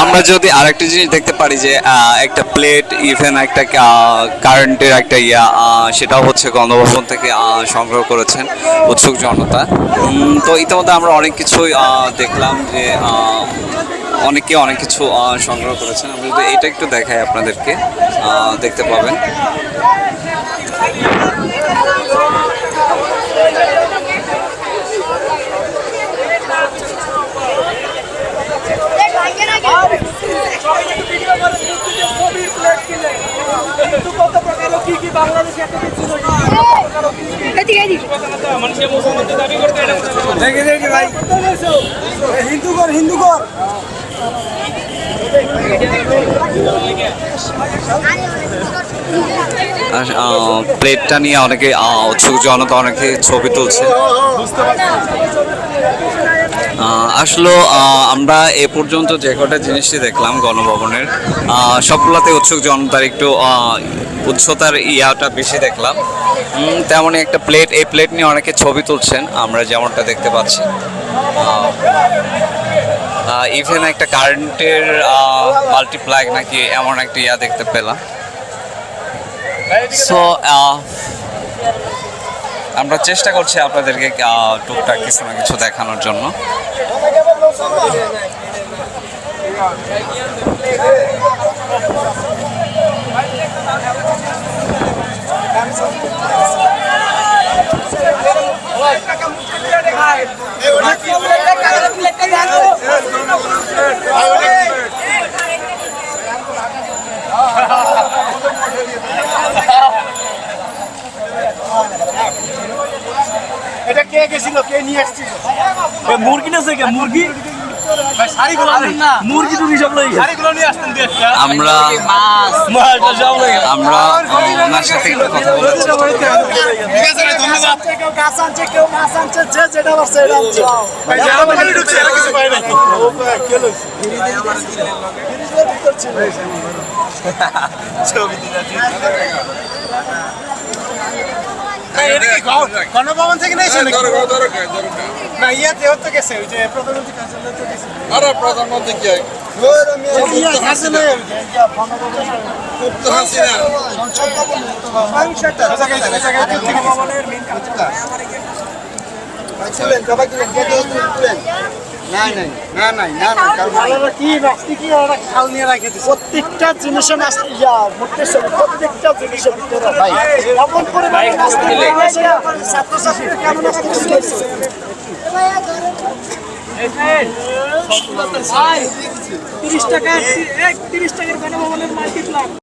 আমরা যদি আরেকটা জিনিস দেখতে পারি যে একটা প্লেট ইভেন একটা কারেন্টের একটা সেটাও হচ্ছে গণভবন থেকে সংগ্রহ করেছেন উৎসুক জনতা। তো ইতিমধ্যে আমরা অনেক কিছুই দেখলাম যে অনেকে অনেক কিছু সংগ্রহ করেছেন। আমরা যদি এটা একটু দেখাই আপনাদেরকে দেখতে পাবেন। হিন্দুগর প্লেটটা নিয়ে অনেকে উৎসুক জনতা অনেকে ছবি তুলছে। আসলে আমরা এ পর্যন্ত যে কটা জিনিসটি দেখলাম গণভবনের সবগুলোতে উৎসুক জনতার একটু উৎসতার ইয়াটা বেশি দেখলাম। তেমনই একটা প্লেট, এই প্লেট নিয়ে অনেকে ছবি তুলছেন আমরা যেমনটা দেখতে পাচ্ছি। ইভেন একটা কারেন্টের মাল্টিপ্লাগ নাকি এমন একটা দেখতে পেলাম। সো আমরা চেষ্টা করছি আপনাদেরকে টুকটাক কিছু না কিছু দেখানোর জন্য। এটা কে গেছিল, কে নিয়ে আসছিল? মুরগি না থেকে মুরগি মুরগি টুকি সব আমরা ওনার সাথে একটু কথা বলার চেষ্টা করি। কেউ গাছ আনছে, কেউ মাছ আনছে, যে যেটা পারছে এটা গণভবন থেকে নিয়েছে না, ইয়াতে হতে গেছে ওই যে প্রধানমন্ত্রী প্রধানমন্ত্রী কি প্রত্যেকটা জিনিসে প্রত্যেকটা জিনিসের ভিতরে ভাই এমন করে ছাত্রছাত্রীরা কেমন আসতে 30 টাকা 30 টাকার গণভবনের মাল্টিপ্লাগ